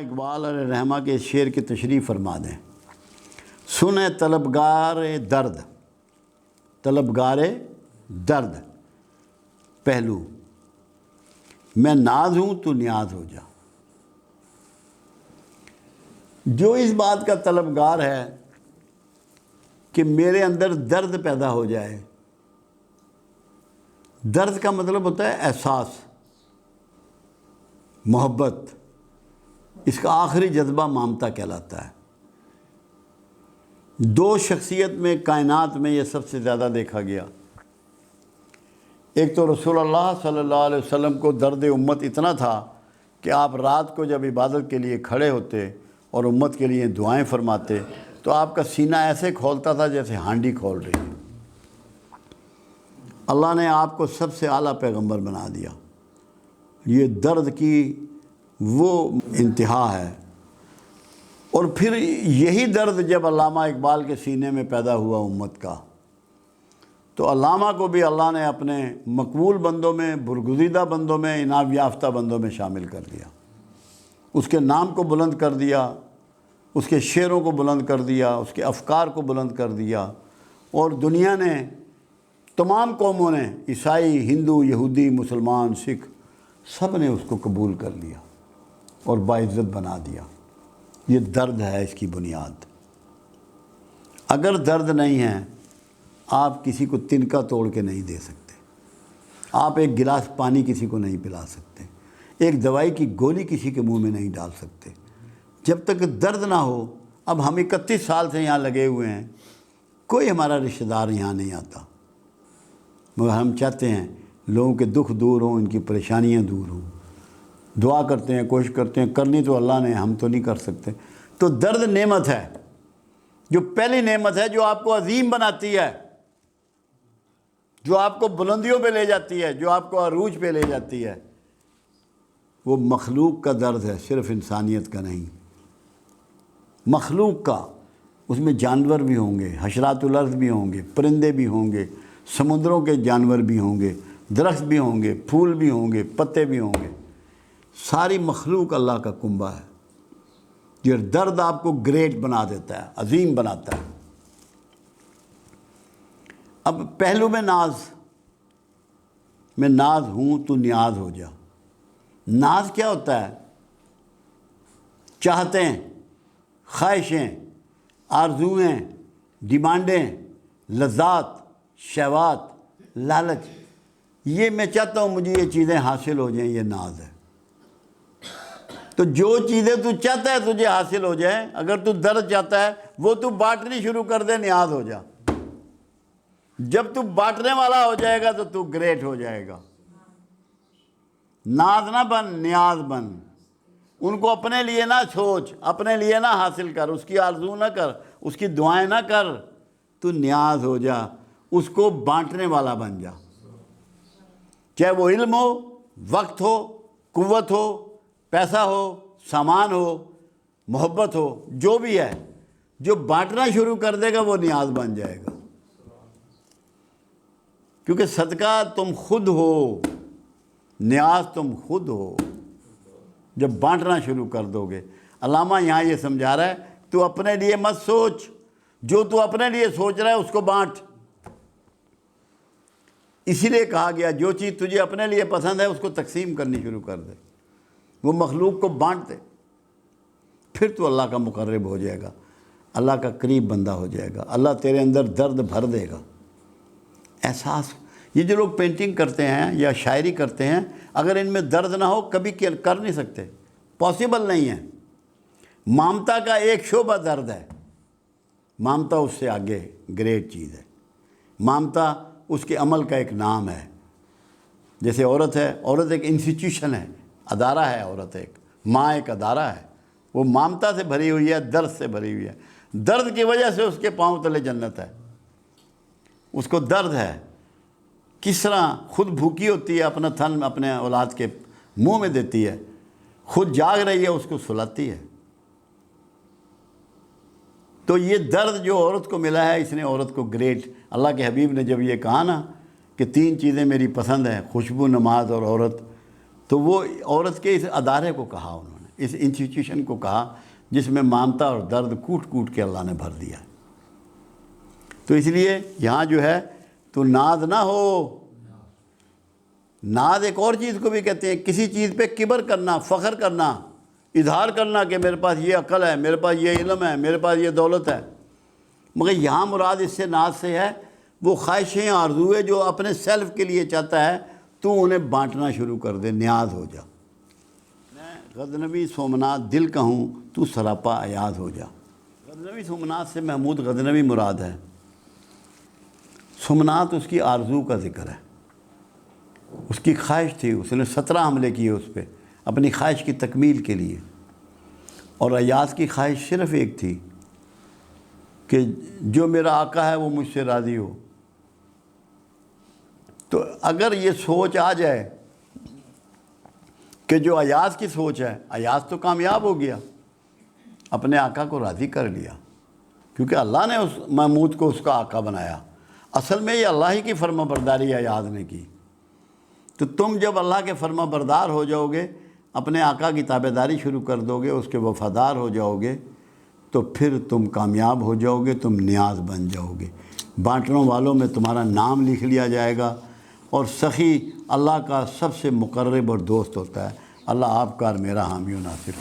اقبال علیہ رحمہ کے اس شعر کی تشریح فرما دیں۔ سنے طلبگار درد، طلبگار درد پہلو، میں ناز ہوں تو نیاز ہو جا۔ جو اس بات کا طلبگار ہے کہ میرے اندر درد پیدا ہو جائے، درد کا مطلب ہوتا ہے احساس، محبت، اس کا آخری جذبہ مامتا کہلاتا ہے۔ دو شخصیت میں کائنات میں یہ سب سے زیادہ دیکھا گیا۔ ایک تو رسول اللہ صلی اللہ علیہ وسلم کو درد امت اتنا تھا کہ آپ رات کو جب عبادت کے لیے کھڑے ہوتے اور امت کے لیے دعائیں فرماتے تو آپ کا سینہ ایسے کھولتا تھا جیسے ہانڈی کھول رہی ہے۔ اللہ نے آپ کو سب سے اعلیٰ پیغمبر بنا دیا۔ یہ درد کی وہ انتہا ہے۔ اور پھر یہی درد جب علامہ اقبال کے سینے میں پیدا ہوا امت کا، تو علامہ کو بھی اللہ نے اپنے مقبول بندوں میں، برگزیدہ بندوں میں، انعام یافتہ بندوں میں شامل کر دیا۔ اس کے نام کو بلند کر دیا، اس کے شعروں کو بلند کر دیا، اس کے افکار کو بلند کر دیا، اور دنیا نے، تمام قوموں نے، عیسائی، ہندو، یہودی، مسلمان، سکھ، سب نے اس کو قبول کر لیا اور باعزت بنا دیا۔ یہ درد ہے اس کی بنیاد۔ اگر درد نہیں ہے، آپ کسی کو تنکا توڑ کے نہیں دے سکتے، آپ ایک گلاس پانی کسی کو نہیں پلا سکتے، ایک دوائی کی گولی کسی کے منہ میں نہیں ڈال سکتے جب تک درد نہ ہو۔ اب ہم 31 سال سے یہاں لگے ہوئے ہیں، کوئی ہمارا رشتہ دار یہاں نہیں آتا، مگر ہم چاہتے ہیں لوگوں کے دکھ دور ہوں، ان کی پریشانیاں دور ہوں، دعا کرتے ہیں، کوشش کرتے ہیں، کرنی تو اللہ نے، ہم تو نہیں کر سکتے۔ تو درد نعمت ہے، جو پہلی نعمت ہے، جو آپ کو عظیم بناتی ہے، جو آپ کو بلندیوں پہ لے جاتی ہے، جو آپ کو عروج پہ لے جاتی ہے۔ وہ مخلوق کا درد ہے، صرف انسانیت کا نہیں، مخلوق کا۔ اس میں جانور بھی ہوں گے، حشرات الارض بھی ہوں گے، پرندے بھی ہوں گے، سمندروں کے جانور بھی ہوں گے، درخت بھی ہوں گے، پھول بھی ہوں گے، پتے بھی ہوں گے، ساری مخلوق اللہ کا کنبہ ہے۔ یہ درد آپ کو گریٹ بنا دیتا ہے، عظیم بناتا ہے۔ اب پہلو میں ناز، میں ناز ہوں تو نیاز ہو جا۔ ناز کیا ہوتا ہے؟ چاہتیں، خواہشیں، آرزوئیں، ڈیمانڈیں، لذات، شہوات، لالچ، یہ میں چاہتا ہوں مجھے یہ چیزیں حاصل ہو جائیں، یہ ناز ہے۔ تو جو چیزیں تو چاہتا ہے تجھے حاصل ہو جائیں، اگر تو درد چاہتا ہے وہ تو بانٹنی شروع کر دے، نیاز ہو جا۔ جب تو بانٹنے والا ہو جائے گا تو گریٹ ہو جائے گا۔ ناز نہ بن، نیاز بن۔ ان کو اپنے لیے نہ سوچ، اپنے لیے نہ حاصل کر، اس کی آرزو نہ کر، اس کی دعائیں نہ کر، تو نیاز ہو جا، اس کو بانٹنے والا بن جا۔ چاہے وہ علم ہو، وقت ہو، قوت ہو، پیسہ ہو، سامان ہو، محبت ہو، جو بھی ہے، جو بانٹنا شروع کر دے گا وہ نیاز بن جائے گا۔ کیونکہ صدقہ تم خود ہو، نیاز تم خود ہو جب بانٹنا شروع کر دو گے۔ علامہ یہاں یہ سمجھا رہا ہے، تو اپنے لیے مت سوچ، جو تو اپنے لیے سوچ رہا ہے اس کو بانٹ۔ اسی لیے کہا گیا جو چیز تجھے اپنے لیے پسند ہے اس کو تقسیم کرنی شروع کر دے، وہ مخلوق کو بانٹ دے، پھر تو اللہ کا مقرب ہو جائے گا، اللہ کا قریب بندہ ہو جائے گا، اللہ تیرے اندر درد بھر دے گا۔ احساس، یہ جو لوگ پینٹنگ کرتے ہیں یا شاعری کرتے ہیں، اگر ان میں درد نہ ہو کبھی کر نہیں سکتے، پاسبل نہیں ہے۔ مامتا کا ایک شعبہ درد ہے، مامتا اس سے آگے گریٹ چیز ہے۔ مامتا اس کے عمل کا ایک نام ہے۔ جیسے عورت ہے، عورت ایک انسٹیٹیوشن ہے، ادارہ ہے، عورت ایک ماں، ایک ادارہ ہے، وہ مامتا سے بھری ہوئی ہے، درد سے بھری ہوئی ہے۔ درد کی وجہ سے اس کے پاؤں تلے جنت ہے، اس کو درد ہے۔ کس طرح خود بھوکی ہوتی ہے، اپنا تھن اپنے اولاد کے منہ میں دیتی ہے، خود جاگ رہی ہے، اس کو سلاتی ہے۔ تو یہ درد جو عورت کو ملا ہے، اس نے عورت کو گریٹ، اللہ کے حبیب نے جب یہ کہا نا کہ 3 چیزیں میری پسند ہیں، خوشبو، نماز اور عورت، تو وہ عورت کے اس ادارے کو کہا انہوں نے، اس انسٹیٹیوشن کو کہا جس میں مامتا اور درد کوٹ کوٹ کے اللہ نے بھر دیا ہے۔ تو اس لیے یہاں جو ہے تو ناز نہ ہو۔ ناز ایک اور چیز کو بھی کہتے ہیں، کسی چیز پہ کبر کرنا، فخر کرنا، اظہار کرنا کہ میرے پاس یہ عقل ہے، میرے پاس یہ علم ہے، میرے پاس یہ دولت ہے۔ مگر یہاں مراد اس سے ناز سے ہے وہ خواہشیں آرزوئیں جو اپنے سیلف کے لیے چاہتا ہے، تو انہیں بانٹنا شروع کر دے، نیاز ہو جا۔ میں غزنوی سومنات دل کا ہوں، تو سراپا ایاز ہو جا۔ غزنوی سومنات سے محمود غزنوی مراد ہے۔ سومنات اس کی آرزو کا ذکر ہے، اس کی خواہش تھی، اس نے 17 حملے کیے اس پہ اپنی خواہش کی تکمیل کے لیے، اور ایاز کی خواہش صرف ایک تھی کہ جو میرا آقا ہے وہ مجھ سے راضی ہو۔ تو اگر یہ سوچ آ جائے کہ جو ایاز کی سوچ ہے، ایاز تو کامیاب ہو گیا، اپنے آقا کو راضی کر لیا، کیونکہ اللہ نے اس محمود کو اس کا آقا بنایا۔ اصل میں یہ اللہ ہی کی فرما برداری ایاز نے کی۔ تو تم جب اللہ کے فرما بردار ہو جاؤ گے، اپنے آقا کی تابعداری شروع کر دو گے، اس کے وفادار ہو جاؤ گے، تو پھر تم کامیاب ہو جاؤ گے، تم نیاز بن جاؤ گے، بانٹنے والوں میں تمہارا نام لکھ لیا جائے گا۔ اور سخی اللہ کا سب سے مقرب اور دوست ہوتا ہے۔ اللہ آپ کا اور میرا حامی و ناصر۔